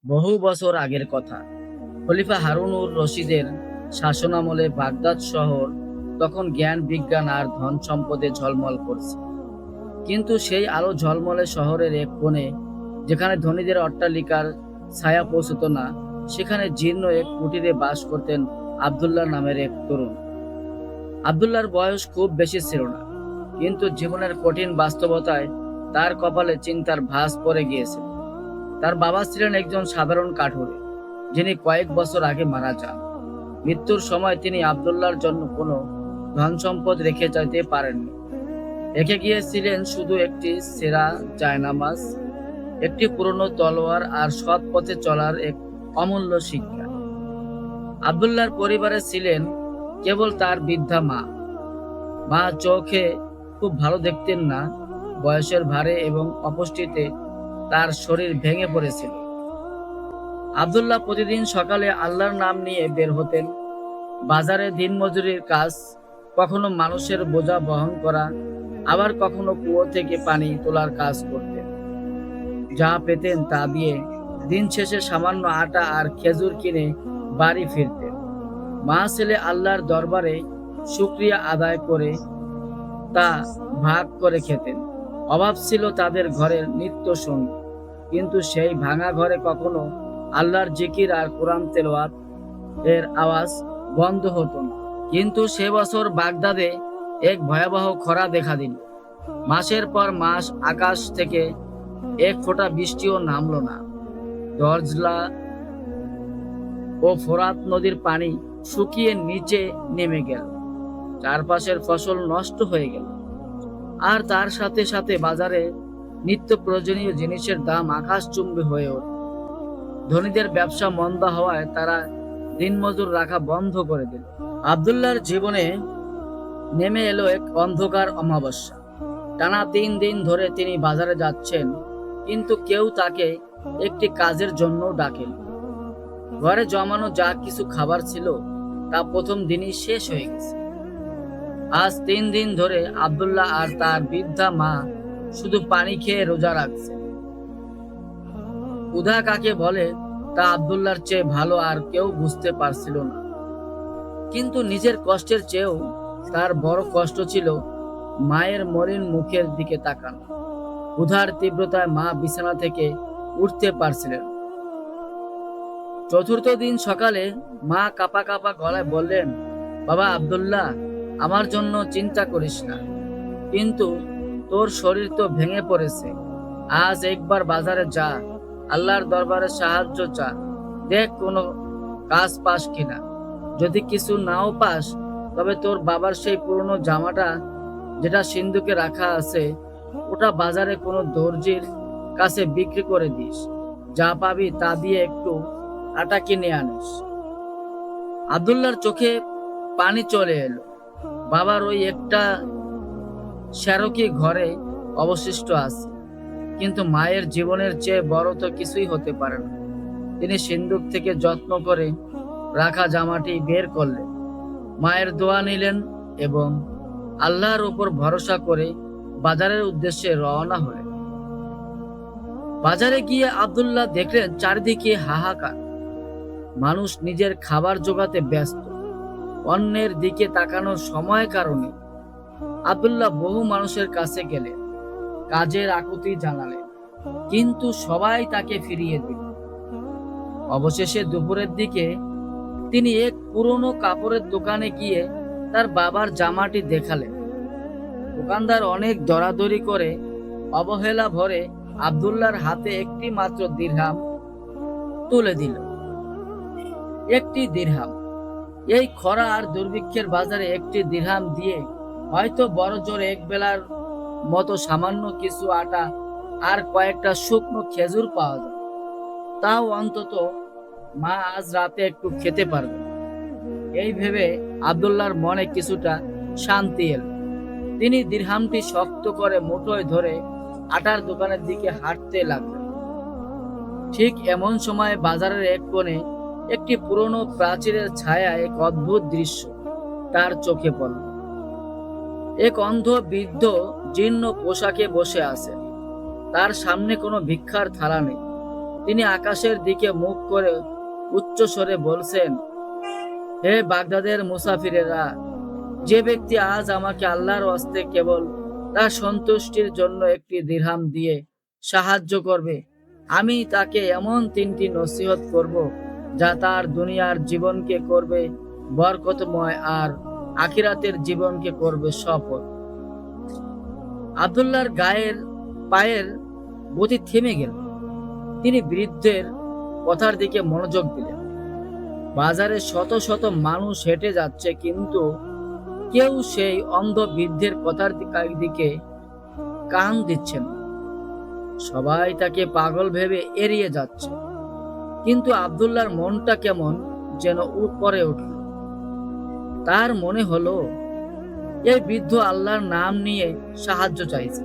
বহু বছর আগের কথা। খলিফা হারুনুর রশিদের শাসনামলে বাগদাদ শহর তখন জ্ঞান বিজ্ঞান আর ধন সম্পদে ঝলমল করছে। কিন্তু সেই আলো ঝলমলে শহরের এক কোণে, যেখানে ধনীদের অট্টালিকার ছায়া পৌঁছত না, সেখানে জীর্ণ এক কুটিরে বাস করতেন আব্দুল্লাহ নামের এক তরুণ। আব্দুল্লাহর বয়স খুব বেশি ছিল না, কিন্তু জীবনের কঠিন বাস্তবতায় তার কপালে চিন্তার ভাঁজ পড়ে গিয়েছিল। তার বাবা ছিলেন একজন সাধারণ কাঠুরে, যিনি কয়েক বছর আগে মারা যান। মৃত্যুর সময় তিনি আব্দুল্লাহর জন্য কোনো ধন সম্পদ রেখে যেতে পারেননি। রেখে গিয়েছিলেন শুধু একটি সেরা জায়নামাজ, একটি পুরনো তলোয়ার আর সৎ পথে চলার এক অমূল্য শিক্ষা। আব্দুল্লাহর পরিবারে ছিলেন কেবল তার বৃদ্ধা মা। মা চোখে খুব ভালো দেখতেন না, বয়সের ভারে এবং অপুষ্টিতে তার শরীর ভেঙে পড়েছিল। আব্দুল্লাহ প্রতিদিন সকালে আল্লাহর নাম নিয়ে বের হতেন। বাজারে দিনমজুরির কাজ, কখনো মানুষের বোঝা বহন করা, আবার কখনো কুয়ো থেকে পানি তোলার কাজ করতেন। যা পেতেন তা দিয়ে দিন শেষে সামান্য আটা আর খেজুর কিনে বাড়ি ফিরতেন। মা ছেলে আল্লাহর দরবারে শুকরিয়া আদায় করে তা ভাগ করে খেতেন। অভাব ছিল তাদের ঘরের নিত্য সঙ্গী, কিন্তু সেই ভাঙা ঘরে কখনো আল্লাহর জিকির আর কোরআন তেলাওয়াত এর আওয়াজ বন্ধ হতো না। কিন্তু সে বছর বাগদাদে এক ভয়াবহ খরা দেখা দিল। মাসের পর মাস আকাশ থেকে এক ফোঁটা বৃষ্টিও নামলো না। দরজলা ও ফোরাত নদীর পানি শুকিয়ে নিচে নেমে গেল। চারপাশের ফসল নষ্ট হয়ে গেল, আর তার সাথে সাথে বাজারে নিত্য প্রয়োজনীয় জিনিসের দাম আকাশচুম্বী হয়ে ওঠে। ধনীদের ব্যবসা মন্দা হওয়ায় তারা দিনমজুর রাখা বন্ধ করে দিল। আব্দুল্লাহর জীবনে নেমে এলো এক অন্ধকার অমাবস্যা। টানা 3 দিন ধরে তিনি বাজারে যাচ্ছেন, কিন্তু কেউ তাকে একটি কাজের জন্য ডাকেন। ঘরে জমানো যা কিছু খাবার ছিল তা প্রথম দিনই শেষ হয়ে গেছে। আজ 3 দিন ধরে আব্দুল্লাহ আর তার বৃদ্ধা মা শুধু পানি খেয়ে রোজা রাখছে। ক্ষুধা কাকে বলে তা আব্দুল্লাহর চেয়ে ভালো আর কেউ বুঝতে পারছিল না। কিন্তু নিজের কষ্টের চেয়েও তার বড় কষ্ট ছিল মায়ের মলিন মুখের দিকে তাকানো। ক্ষুধার তীব্রতায় মা বিছানা থেকে উঠতে পারছিলেন। চতুর্থ দিন সকালে মা কাঁপা কাঁপা গলায় বললেন, বাবা আব্দুল্লাহ, আমার জন্য চিন্তা করিস না, কিন্তু তোর শরীর তো ভেঙে পড়েছে। আজ একবার বাজারে যা, আল্লাহর দরবারে সাহায্য চা, দেখ কোনো কাজ পাস কিনা। যদি কিছু নাও পাস, তবে তোর বাবার সেই পুরনো জামাটা যেটা সিন্ধুকে রাখা আছে, ওটা বাজারে কোনো দর্জির কাছে বিক্রি করে দিস। যা পাবি তা দিয়ে একটু আটা কিনে আনিস। আব্দুল্লাহর চোখে পানি চলে এলো। বাবার ওই একটা শেরকি ঘরে অবশিষ্ট আছে, কিন্তু মায়ের জীবনের চেয়ে বড় তো কিছুই হতে পারে না। তিনি সিন্দুক থেকে যত্ন করে রাখা জামাটি বের করলেন, মায়ের দোয়া নিলেন এবং আল্লাহর উপর ভরসা করে বাজারের উদ্দেশ্যে রওনা হলেন। বাজারে গিয়ে আব্দুল্লাহ দেখলেন চারিদিকে হাহাকার। মানুষ নিজের খাবার জোগাতে ব্যস্ত, অন্যের দিকে তাকানোর সময় কারণে। আব্দুল্লাহ বহু মানুষের কাছে গেলেন, কাজের আকুতি জানালেন, কিন্তু সবাই তাকে ফিরিয়ে দিল। অবশেষে দুপুরের দিকে তিনি এক পুরনো কাপড়ের দোকানে গিয়ে তার বাবার জামাটি দেখালেন। দোকানদার অনেক দরাদরি করে অবহেলা ভরে আব্দুল্লাহর হাতে একটি মাত্র দিরহাম তুলে দিল। একটি দিরহাম! এই খরা আর দুর্ভিক্ষের বাজারে একটি দিরহাম দিয়ে হয়তো বড় জোর এক বেলার মতো সামান্য কিছু আটা আর কয়েকটা শুকনো খেজুর পাওয়া যায়। তাও অন্তত মা আজ রাতে একটু খেতে পারবে। এই ভেবে আব্দুল্লাহর মনে কিছুটা শান্তি এল। তিনি দিরহামটি শক্ত করে মুঠোয় ধরে আটার দোকানের দিকে হাঁটতে লাগলেন। ঠিক এমন সময় বাজারের এক কোণে একটি পুরনো প্রাচীরের ছায়া এক অদ্ভুত দৃশ্য তার চোখে পড়ল। এক অন্ধ বৃদ্ধ জীর্ণ পোশাকে বসে আছে। তার সামনে কোনো ভিক্ষার থালা নেই, তিনি আকাশের দিকে মুখ করে উচ্চ স্বরে বলছেন, হে বাগদাদের মুসাফিরেরা, যে ব্যক্তি আজ আমাকে আল্লাহর হস্তে কেবল তার সন্তুষ্টির জন্য একটি দিরহাম দিয়ে সাহায্য করবে, আমি তাকে এমন 3টি নসিহত করব যা তার দুনিয়ার জীবনকে করবে বরকতময় আর আখিরাতের জীবনকে করবে সফল। আব্দুল্লাহর পায়ের গতি থেমে গেল। তিনি বৃদ্ধের কথার দিকে মনোযোগ দিলেন। বাজারে শত শত মানুষ হেঁটে যাচ্ছে, কিন্তু কেউ সেই অন্ধ বৃদ্ধের কথার দিকে কান দিচ্ছেন না। সবাই তাকে পাগল ভেবে এড়িয়ে যাচ্ছে, কিন্তু আব্দুল্লাহর মনটা কেমন যেন উপরে উঠল। তার মনে হলো এই বৃদ্ধ আল্লাহর নাম নিয়ে সাহায্য চাইছে।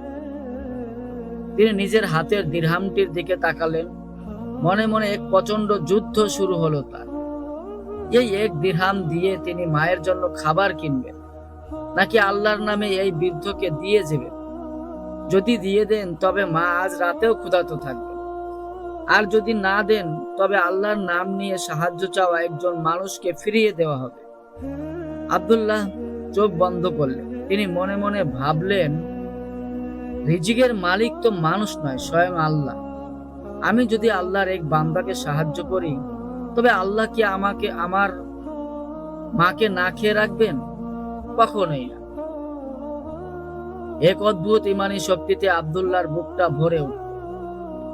তিনি নিজের হাতের দিরহামটির দিকে তাকালেন। মনে মনে এক প্রচন্ড যুদ্ধ শুরু হলো তার। এই 1 দিরহাম দিয়ে তিনি মায়ের জন্য খাবার কিনবেন, নাকি আল্লাহর নামে এই বৃদ্ধকে দিয়ে যাবেন? যদি দিয়ে দেন তবে মা আজ রাতেও ক্ষুধার্ত থাকবে, আর যদি না দেন তবে আল্লাহর নাম নিয়ে সাহায্য চাওয়া একজন মানুষকে ফিরিয়ে দেওয়া হবে। আব্দুল্লাহ চোখ বন্ধ করলেন। তিনি মনে মনে ভাবলেন, রিজিকের মালিক তো মানুষ নয়, স্বয়ং আল্লাহ। আমি যদি আল্লাহর এক বান্দাকে সাহায্য করি, তবে আল্লাহ কি আমাকে আমার মাকে না খেয়ে রাখবেন? কখনোই না। এক অদ্ভুত ইমানি শক্তিতে আব্দুল্লাহর বুকটা ভরে উঠল।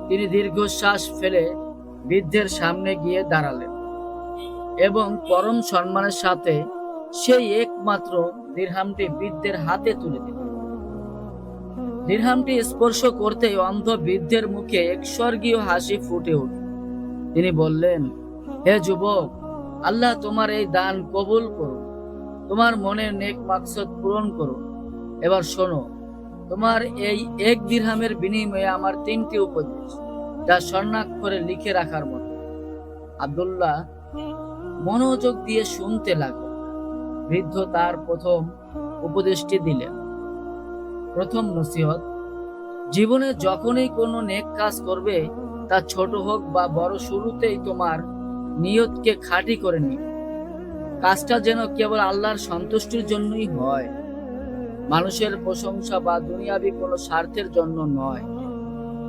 তিনি দীর্ঘশ্বাস ফেলে বৃদ্ধের সামনে গিয়ে দাঁড়ালেন এবং পরম সম্মানের সাথে সেই একমাত্র দিরহামটি বৃদ্ধের হাতে তুলে দিলেন। দিরহামটি স্পর্শ করতেই অন্ধ বৃদ্ধের মুখে এক স্বর্গীয় হাসি ফুটে উঠল। তিনি বললেন, হে যুবক, আল্লাহ তোমার এই দান কবুল করুন, তোমার মনের নেক মাকসদ পূরণ করুন। এবার শোনো, তোমার এই 1 দিরহামের বিনিময়ে আমার 3টি উপদেশ, যা স্বর্ণাক্ষরে লিখে রাখার মতো। আব্দুল্লাহ মনোযোগ দিয়ে শুনতে লাগলেন। বৃদ্ধ তার প্রথম উপদেশটি দিলেন। প্রথম নসিহত, জীবনে যখনই কোনো নেক কাজ করবে, তা ছোট হোক বা বড়, শুরুতেই তোমার নিয়তকে খাঁটি করে নিবে। কাজটা যেন কেবল আল্লাহর সন্তুষ্টির জন্যই হয়, মানুষের প্রশংসা বা দুনিয়াবি কোনো স্বার্থের জন্য নয়।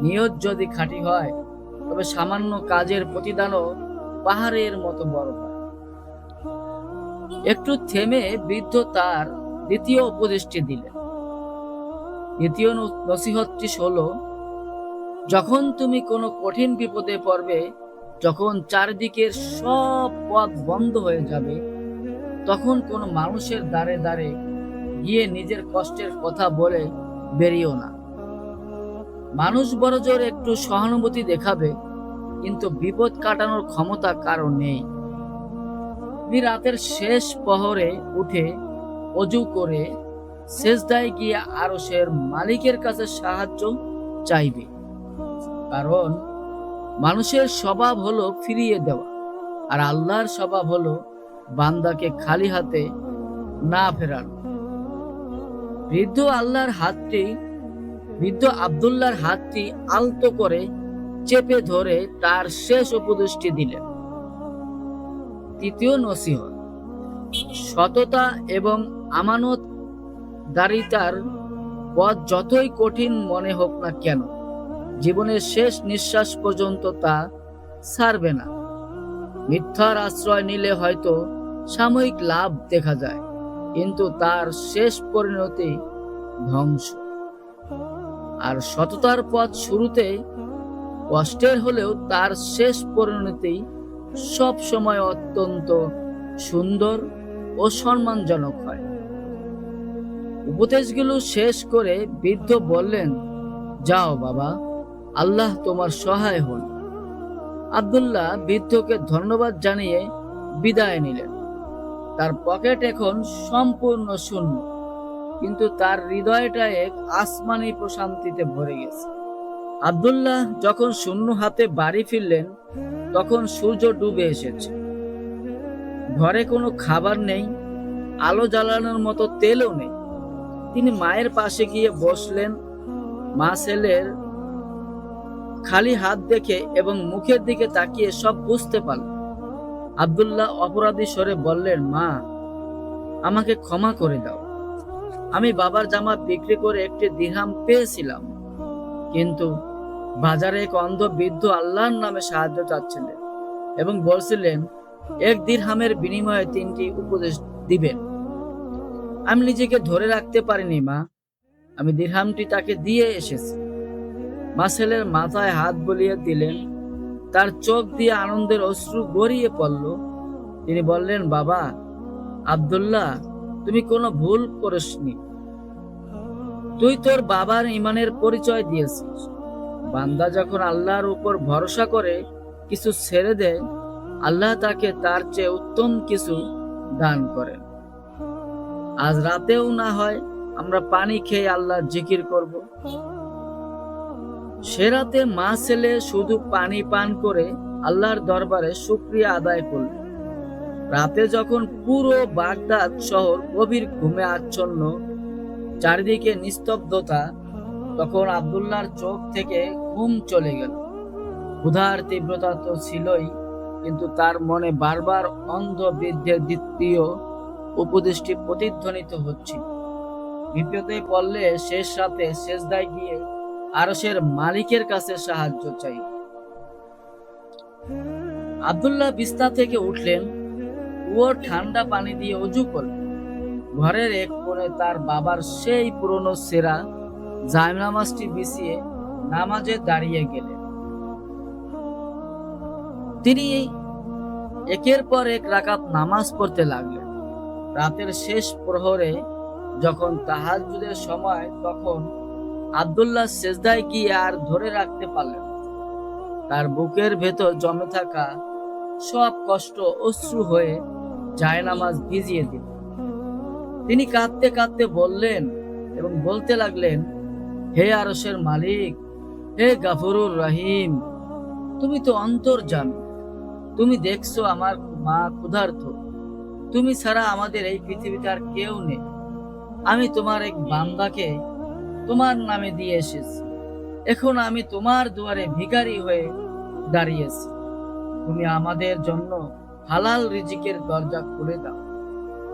নিয়ত যদি খাঁটি হয়, তবে সামান্য কাজের প্রতিদানও পাহাড়ের মতো বড় হয়। একটু থেমে বৃদ্ধ তার দ্বিতীয় উপদেশটি দিলেন। দ্বিতীয় নসিহতটি হলো, যখন তুমি কোনো কঠিন বিপদে পড়বে, যখন চারিদিকের সব পথ বন্ধ হয়ে যাবে, তখন কোনো মানুষের দ্বারে দ্বারে গিয়ে নিজের কষ্টের কথা বলে বেরিও না। মানুষ বড়জোর একটু সহানুভূতি দেখাবে, কিন্তু বিপদ কাটানোর ক্ষমতা কারো নেই। তুমি রাতের শেষ প্রহরে উঠে অজু করে সেজদায় গিয়ে আরশের মালিকের কাছে সাহায্য চাইবে, কারণ মানুষের স্বভাব হলো ফিরিয়ে দেওয়া, আর আল্লাহর স্বভাব হলো বান্দাকে খালি হাতে না ফেরানো। বৃদ্ধ আব্দুল্লাহর হাতটি আলতো করে চেপে ধরে তার শেষ উপদেশটি দিলেন। তৃতীয় নসিহত, সততা এবং আমানতদারিতার পথ যতই কঠিন মনে হোক না কেন, জীবনের শেষ নিঃশ্বাস পর্যন্ত তা ছাড়বে না। মিথ্যার আশ্রয় নিলে হয়তো সাময়িক লাভ দেখা যায়, কিন্তু তার শেষ পরিণতি ধ্বংস। আর সততার পথ শুরুতে কষ্টের হলেও তার শেষ পরিণতি সব সময় অত্যন্ত সুন্দর ও সম্মানজনক হয়। উপদেশগুলো শেষ করে বৃদ্ধ বললেন, যাও বাবা, আল্লাহ তোমার সহায় হন। আব্দুল্লাহ বৃদ্ধকে ধন্যবাদ জানিয়ে বিদায় নিলেন। তার পকেট এখন সম্পূর্ণ শূন্য, কিন্তু তার হৃদয়টা এক আসমানি প্রশান্তিতে ভরে গেছে। আব্দুল্লাহ যখন শূন্য হাতে বাড়ি ফিরলেন, তখন সূর্য ডুবে এসেছে। ঘরে কোনো খাবার নেই, আলো জ্বালানোর মতো তেলও নেই। তিনি মায়ের পাশে গিয়ে বসলেন। মা ছেলের খালি হাত দেখে এবং মুখের দিকে তাকিয়ে সব বুঝতে পারল। আব্দুল্লাহ অপরাধী স্বরে বললেন, মা, আমাকে ক্ষমা করে দাও। আমি বাবার জামা বিক্রি করে একটি দিরহাম পেয়েছিলাম, কিন্তু বাজারে এক অন্ধ বৃদ্ধ আল্লাহর নামে সাহায্য চাচ্ছিলেন এবং বলছিলেন এক দিরহামের বিনিময়ে 3টি উপদেশ দিবেন। আমি নিজেকে ধরে রাখতে পারিনি মা, আমি দিরহামটি তাকে দিয়ে এসেছি। মা ছেলের মাথায় হাত বুলিয়ে দিলেন। তার চোখ দিয়ে আনন্দের অশ্রু গড়িয়ে পড়ল। তিনি বললেন, বাবা আব্দুল্লাহ, তুমি কোনো ভুল করিসনি। তুই তোর বাবার ঈমানের পরিচয় দিয়েছিস। বান্দা যখন আল্লাহর উপর ভরসা করে কিছু ছেড়ে দেয়, আল্লাহ তাকে তার চেয়ে উত্তম কিছু দান করেন। আজ রাতেও না হয় আমরা পানি খেয়ে আল্লাহর জিকির করব। সে রাতে মা ছেলে শুধু পানি পান করে আল্লাহর দরবারে শুকরিয়া আদায় করল। রাতে যখন পুরো বাগদাদ শহর গভীর ঘুমে আচ্ছন্ন, চারিদিকে নিস্তব্ধতা, তখন আব্দুল্লাহর চোখ থেকে ঘুম চলে গেল। ক্ষুধার তীব্রতা তো ছিলই, কিন্তু তার মনে বারবার অন্ধ বৃদ্ধের দ্বিতীয় উপদেশটি প্রতিধ্বনিত হচ্ছিল। বিপদে পড়লে শেষ রাতে সেজদায় গিয়ে আরশের মালিকের কাছে সাহায্য চাই। আব্দুল্লাহ বিছানা থেকে উঠলেন ও ঠান্ডা পানি দিয়ে ওযু করলেন। ঘরের এক কোণে তার বাবার সেই পুরনো সেরা জায়নামাজটি বিছিয়ে নামাজে দাঁড়িয়ে গেলেন। তিনি একের পর এক রাকাত নামাজ পড়তে লাগলেন। রাতের শেষ প্রহরে যখন তাহাজ্জুদের সময়, তখন আব্দুল্লাহ সেজদায় গিয়ে আর ধরে রাখতে পারলেন না। তার বুকের ভেতর জমে থাকা সব কষ্ট অশ্রু হয়ে জায়নামাজ ভিজিয়ে দিল। তিনি কাঁদতে কাঁদতে বললেন এবং বলতে লাগলেন, হে আরশের মালিক, হে গাফুরুর রহিম, তুমি তো অন্তর্যামী। তুমি দেখছো আমার মা ক্ষুধার্ত। তুমি ছাড়া আমাদের এই পৃথিবীতে আর কেউ নেই। আমি তোমার এক বান্দাকে তোমার নামে দিয়ে এসেছি। এখন আমি তোমার দুয়ারে ভিখারি হয়ে দাঁড়িয়েছি। তুমি আমাদের জন্য হালাল রিজিকের দরজা খুলে দাও।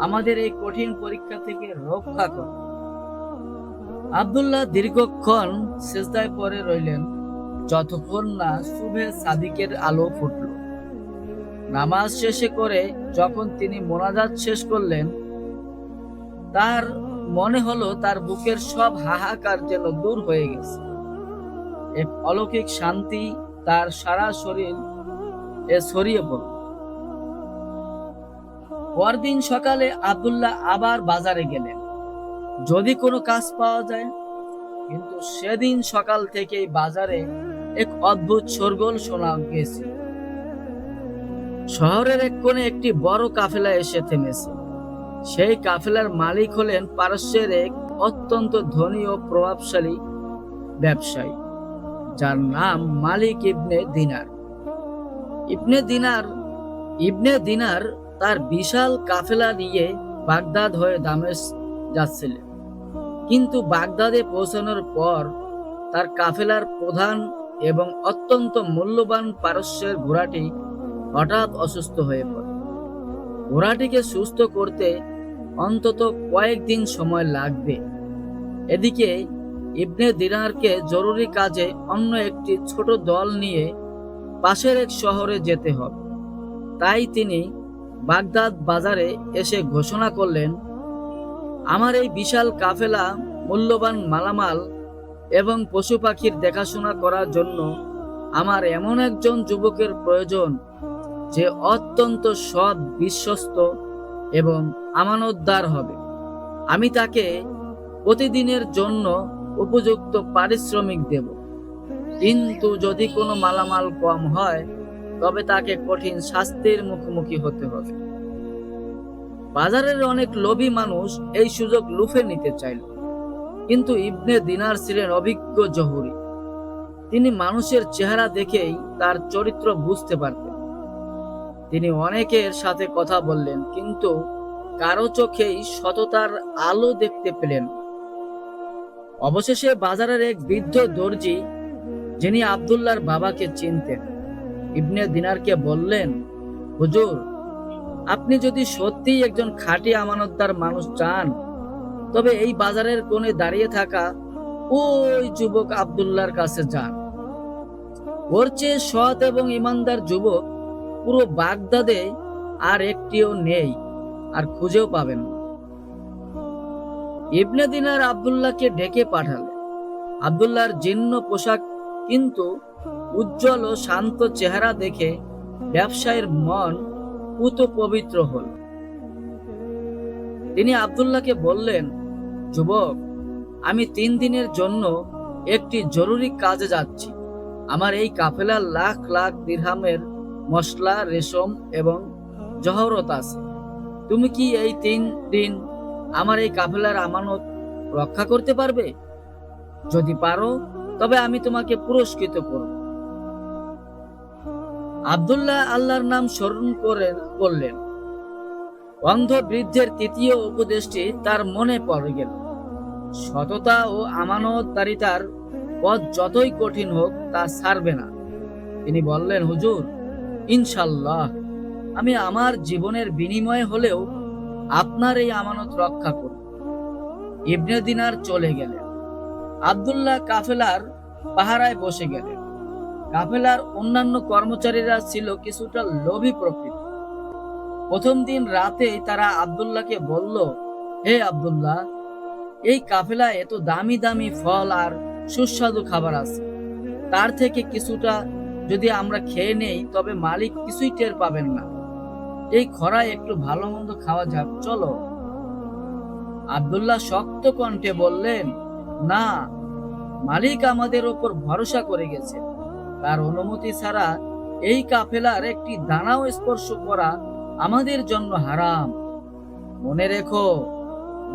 আমাদের এই কঠিন পরীক্ষা থেকে রক্ষা করো। আব্দুল্লাহ দীর্ঘক্ষণ সেজদায় পড়ে রইলেন, যতক্ষণ না সুবহে সাদিকের আলো ফুটল। নামাজ শেষে করে যখন তিনি মোনাজাত শেষ করলেন, তার মনে হলো তার বুকের সব হাহাকার যেন দূর হয়ে গেছে। এক অলৌকিক শান্তি তার সারা শরীর ছড়িয়ে পড়ল। পরদিন সকালে আব্দুল্লাহ আবার বাজারে গেলেন, যদি কোনো কাজ পাওয়া যায়। কিন্তু সেদিন সকাল থেকেই বাজারে এক অদ্ভুত শোরগোল শোনা গেছে। শহরের এক কোণে একটি বড় কাফেলা এসে থেমেছে। সেই কাফেলার মালিক হলেন পারস্যের এক অত্যন্ত ধনী ও প্রভাবশালী ব্যবসায়ী, যার নাম মালিক ইবনে দিনার তার বিশাল কাফেলা নিয়ে বাগদাদ হয়ে দামেস্ক যাচ্ছিলেন। কিন্তু বাগদাদে পৌঁছানোর পর তার কাফেলার প্রধান এবং অত্যন্ত মূল্যবান পারস্যের ঘোড়াটি হঠাৎ অসুস্থ হয়ে পড়ে। ঘোড়াটিকে সুস্থ করতে অন্তত কয়েকদিন সময় লাগবে। এদিকে ইবনে দিনারকে জরুরি কাজে অন্য একটি ছোট দল নিয়ে পাশের এক শহরে যেতে হবে। তাই তিনি বাগদাদ বাজারে এসে ঘোষণা করলেন, আমার এই বিশাল কাফেলা মূল্যবান মালামাল এবং পশু পাখির দেখাশোনা করার জন্য আমার এমন একজন যুবকের প্রয়োজন, যে অত্যন্ত সৎ, বিশ্বস্ত এবং আমানতদার হবে। আমি তাকে প্রতিদিনের জন্য উপযুক্ত পারিশ্রমিক দেব, কিন্তু যদি কোনো মালামাল কম হয় তবে তাকে কঠিন শাস্তির মুখোমুখি হতে হবে। বাজারের অনেক লোভী মানুষ এই সুযোগ লুফে নিতে চাইল, কিন্তু ইবনে দিনার ছিলেন অভিজ্ঞ জহুরি। তিনি মানুষের চেহারা দেখেই তার চরিত্র বুঝতে পারতেন। তিনি অনেকের সাথে কথা বললেন, কিন্তু কারো চোখেই সততার আলো দেখতে পেলেন। অবশেষে বাজারের এক বৃদ্ধ দর্জি, যিনি আব্দুল্লাহর বাবাকে চিনতেন, ইবনে দিনারকে বললেন, হুজুর, আপনি যদি সত্যিই একজন খাঁটি আমানতদার মানুষ চান, তবে এই বাজারের কোণে দাঁড়িয়ে থাকা ওই যুবক আব্দুল্লাহর কাছে যান। ওর চেয়ে সৎ এবং ইমানদার যুবক পুরো বাগদাদে আর একটিও নেই, আর খুঁজেও পাবেন না। ইবনে দিনার আব্দুল্লাহকে ডেকে পাঠালেন। আব্দুল্লাহর জীর্ণ পোশাক কিন্তু উজ্জ্বল ও শান্ত চেহারা দেখে ব্যবসায়ীর মন পুত পবিত্র হল। তিনি আব্দুল্লাহকে বললেন, যুবক, আমি 3 দিনের জন্য একটি জরুরি কাজে যাচ্ছি। আমার এই কাফেলার লাখ লাখ দিরহামের মশলা, রেশম এবং জহরত আছে। তুমি কি এই 3 দিন আমার এই কাফেলার আমানত রক্ষা করতে পারবে? যদি পারো, তবে আমি তোমাকে পুরস্কৃত করব। আব্দুল্লাহ আল্লাহর নাম স্মরণ করলেন। অন্ধ বৃদ্ধের 3য় উপদেশটি তার মনে পড়ে গেল। সততা ও আমানতদারিতার পথ যতই কঠিন হোক তা ছাড়বে না। তিনি বললেন, হুজুর, ইনশাল্লাহ আমি আমার জীবনের বিনিময়ে হলেও আপনার এই আমানত রক্ষা করব। ইবনে দিনার চলে গেলেন। আব্দুল্লাহ কাফেলার পাহারায় বসে গেলেন। কাফেলার অন্যান্য কর্মচারীরা ছিল কিছুটা লোভী প্রকৃতি। প্রথম দিন রাতেই তারা আব্দুল্লাহকে বলল, হে আব্দুল্লাহ, এই কাফেলায় এত দামি দামি ফল আর সুস্বাদু খাবার আছে, তার থেকে কিছুটা যদি আমরা খেয়ে নেই তবে মালিক কিছুই টের পাবেন না। এই খরায় একটু ভালো মন্দ খাওয়া যাক, চলো। আব্দুল্লাহ শক্ত কণ্ঠে বললেন, না, মালিক আমাদের ওপর ভরসা করে গেছে। তার অনুমতি ছাড়া এই কাফেলার একটি দানাও স্পর্শ করা আমাদের জন্য হারাম। মনে রেখো,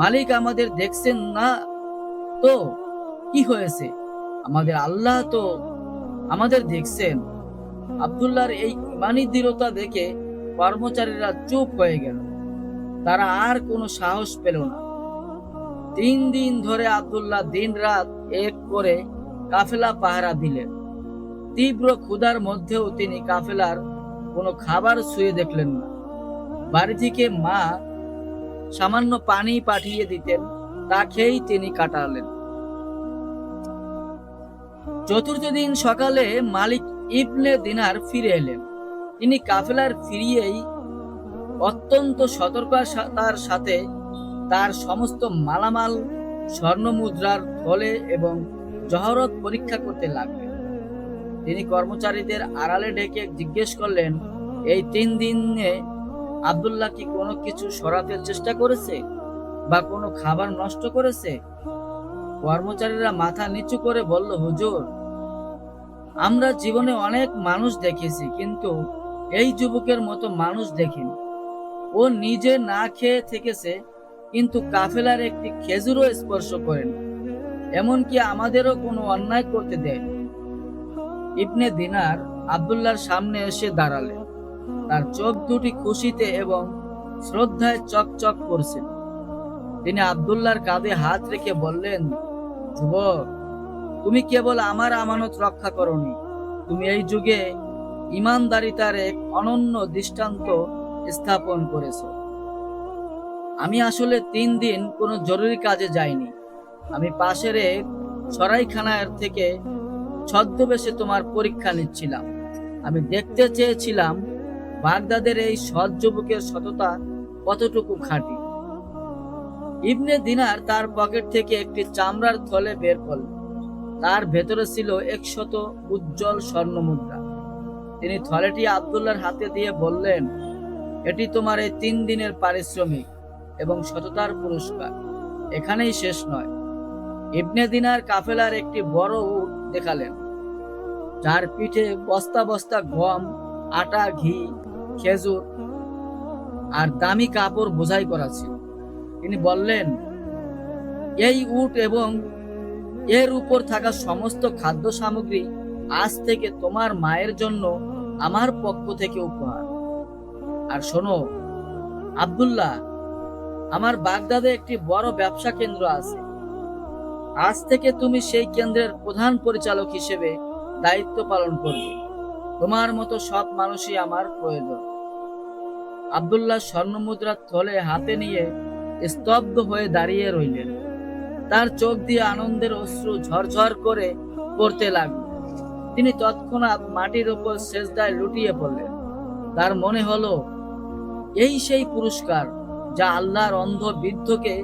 মালিক আমাদের দেখছেন না তো কি হয়েছে, আমাদের আল্লাহ তো আমাদের দেখছেন। আব্দুল্লাহর এই ইমানি দৃঢ়তা দেখে কর্মচারীরা চুপ হয়ে গেল। তারা আর কোনো সাহস পেল না। 3 দিন ধরে আব্দুল্লাহ দিন রাত এক করে কাফেলা পাহারা দিলেন। তীব্র ক্ষুধার মধ্যেও তিনি কাফেলার কোনো খাবার ছুঁয়ে দেখলেন না। বাড়ি থেকে মা সামান্য পানি পাঠিয়ে দিতেন, তা খেয়েই তিনি কাটালেন। 4র্থ দিন সকালে মালিক ইবনে দিনার ফিরে এলেন। তিনি কাফেলার ফিরিয়েই অত্যন্ত সতর্কতার সাথে তার সমস্ত মালামাল, স্বর্ণমুদ্রার থলে এবং জহরত পরীক্ষা করতে লাগলেন। তিনি কর্মচারীদের আড়ালে ডেকে জিজ্ঞেস করলেন, এই 3 দিনে আব্দুল্লাহ কি কোনো কিছু সরাতে চেষ্টা করেছে বা কোনো খাবার নষ্ট করেছে? কর্মচারীরা মাথা নিচু করে বলল, হুজুর, আমরা জীবনে অনেক মানুষ দেখেছি, কিন্তু এই যুবকের মতো মানুষ দেখিনি। ও নিজে না খেয়ে থেকেছে, কিন্তু কাফেলার একটি খেজুরও স্পর্শ করেন, এমনকি আমাদেরও কোনো অন্যায় করতে দেয়নি। ইবনে দিনার আব্দুল্লাহর সামনে এসে দাঁড়ালেন। তার চোখ দুটি খুশিতে এবং শ্রদ্ধায় চকচক করছে। তিনি আব্দুল্লাহর কাঁধে হাত রেখে বললেন, যুবক, তুমি কেবল আমার আমানত রক্ষা করনি, তুমি এই যুগে ইমানদারিতার এক অনন্য দৃষ্টান্ত স্থাপন করেছ। আমি আসলে 3 দিন কোনো জরুরি কাজে যাইনি। আমি পাশের এক সরাইখানার থেকে ছদ্মবেশে তোমার পরীক্ষা নিচ্ছিলাম। আমি দেখতে চেয়েছিলাম বাগদাদের এই সৎ যুবকের সততা কতটুকু খাঁটি। ইবনে দিনার তার পকেট থেকে একটি চামড়ার থলে বের করলেন। তার ভেতরে ছিল 100 উজ্জ্বল স্বর্ণমুদ্রা। তিনি থলেটি আব্দুল্লাহর হাতে দিয়ে বললেন, এটি তোমার এই 3 দিনের পারিশ্রমিক এবং সততার পুরস্কার। এখানেই শেষ নয়। ইবনে দিনার কাফেলার একটি বড় উট দেখালেন, যার পিঠে বস্তা বস্তা গম, আটা, ঘি, খেজুর আর দামি কাপড় বোঝাই করা ছিল। তিনি বললেন, এই উট এবং এর উপর থাকা সমস্ত খাদ্য সামগ্রী আজ থেকে তোমার মায়ের জন্য আমার পক্ষ থেকে উপহার। আর শোনো আব্দুল্লাহ, আমার বাগদাদে একটি বড় ব্যবসা কেন্দ্র আছে। আজ থেকে তুমি সেই কেন্দ্রের প্রধান পরিচালক হিসেবে দায়িত্ব পালন করবে। তোমার মতো সৎ মানুষই আমার প্রয়োজন। আব্দুল্লাহ স্বর্ণমুদ্রার থলে হাতে নিয়ে স্তব্ধ হয়ে দাঁড়িয়ে রইলেন। তার চোখ দিয়ে আনন্দের অশ্রু ঝরঝর করে পড়তে লাগলো। তিনি তৎক্ষণাৎ মাটির উপর সেজদায় লুটিয়ে পড়লেন। তার মনে হলো এই সেই পুরস্কার যা আল্লাহর অন্ধ বৃদ্ধকে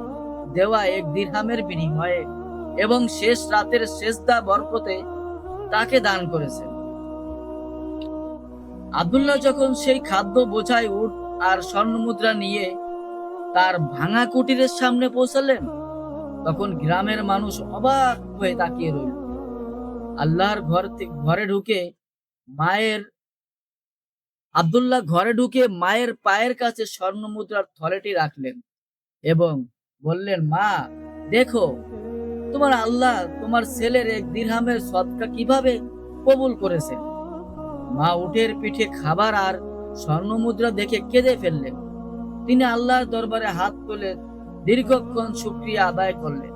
দেওয়া 1 দিরহামের বিনিময়ে এবং শেষ রাতের সেজদা বরকতে তাকে দান করেছেন। আব্দুল্লাহ যখন সেই খাদ্য বোঝাই উট আর স্বর্ণমুদ্রা নিয়ে তার ভাঙা কুটিরের সামনে পৌঁছালেন, তখন গ্রামের মানুষ অবাক হয়ে তাকিয়ে রইল। আল্লাহর ঘরে ঢুকে মায়ের আব্দুল্লাহ ঘরে ঢুকে মায়ের পায়ের কাছে স্বর্ণমুদ্রার থলেটি রাখলেন এবং বললেন, মা, দেখো তোমার আল্লাহ তোমার ছেলের 1 দিরহামের সদকা কিভাবে কবুল করেছেন। মা উটের পিঠে খাবার আর স্বর্ণমুদ্রা দেখে কেঁদে ফেললেন। তিনি আল্লাহর দরবারে হাত তুলে দীর্ঘক্ষণ শুকরিয়া আদায় করলেন।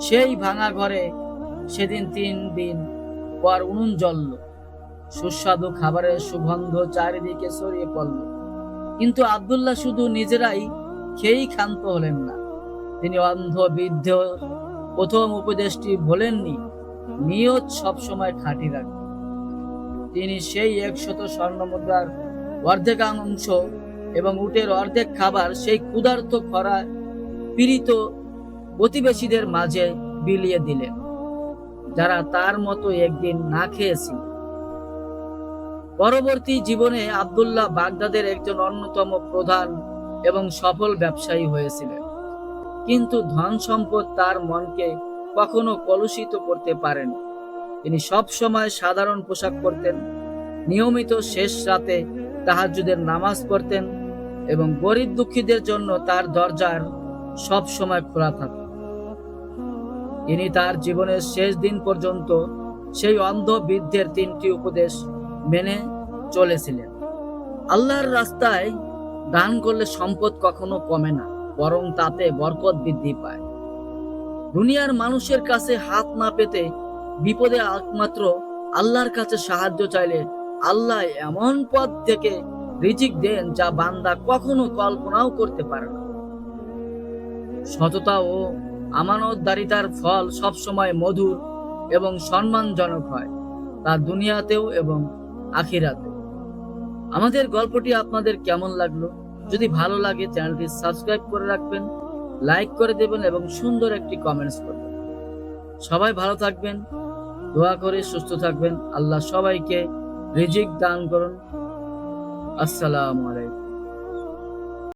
সেই ভাঙা ঘরে সেদিন 3 দিন পর উনুন জ্বলল। সুস্বাদু খাবারের সুগন্ধ চারিদিকে ছড়িয়ে পড়ল। কিন্তু আব্দুল্লাহ শুধু নিজেরাই খেয়েই ক্ষান্ত হলেন না। তিনি অন্ধ বৃদ্ধ প্রথম উপদেশটি ভোলেননি, নিয়ত সবসময় খাঁটি রাখবেন। তিনি সেই 100 স্বর্ণমুদ্রার অর্ধেকাংশ এবং উটের অর্ধেক খাবার সেই ক্ষুধার্ত খরা পীড়িত প্রতিবেশীদের মাঝে বিলিয়ে দিলেন, যারা তার মতো একদিন না খেয়েছিল। পরবর্তী জীবনে আব্দুল্লাহ বাগদাদের একজন অন্যতম প্রধান এবং সফল ব্যবসায়ী হয়েছিলেন। কিন্তু ধন সম্পদ তার মনকে কখনো কলুষিত করতে পারেনি। তিনি সব সময় সাধারণ পোশাক পরতেন, নিয়মিত শেষ রাতে তাহাজ্জুদের নামাজ পড়তেন এবং গরিব দুঃখীদের জন্য তার দরজার সব সময় খোলা থাকত। তিনি তার জীবনের শেষ দিন পর্যন্ত সেই অন্ধ বৃদ্ধের 3টি উপদেশ মেনে চলেছিলেন। আল্লাহর রাস্তায় দান করলে সম্পদ কখনো কমে না, বরং তাতে বরকত বৃদ্ধি পায়। দুনিয়ার মানুষের কাছে হাত না পেতে বিপদে একমাত্র আল্লাহর কাছে সাহায্য চাইলে আল্লাহ এমন পথ থেকে রিজিক দেন যা বান্দা কখনো কল্পনাও করতে পারে না। সততা ও আমানতদারিতার ফল সবসময় মধুর এবং সম্মানজনক হয়, তা দুনিয়াতেও এবং আখিরাতেও। আমাদের গল্পটি আপনাদের কেমন লাগলো? যদি ভালো লাগে চ্যানেলটি সাবস্ক্রাইব করে রাখবেন, লাইক করে দেবেন এবং সুন্দর একটি কমেন্টস করবেন। সবাই ভালো থাকবেন, দোয়া করে সুস্থ থাকবেন। আল্লাহ সবাইকে রিজিক দান করুন। আসসালামু আলাইকুম।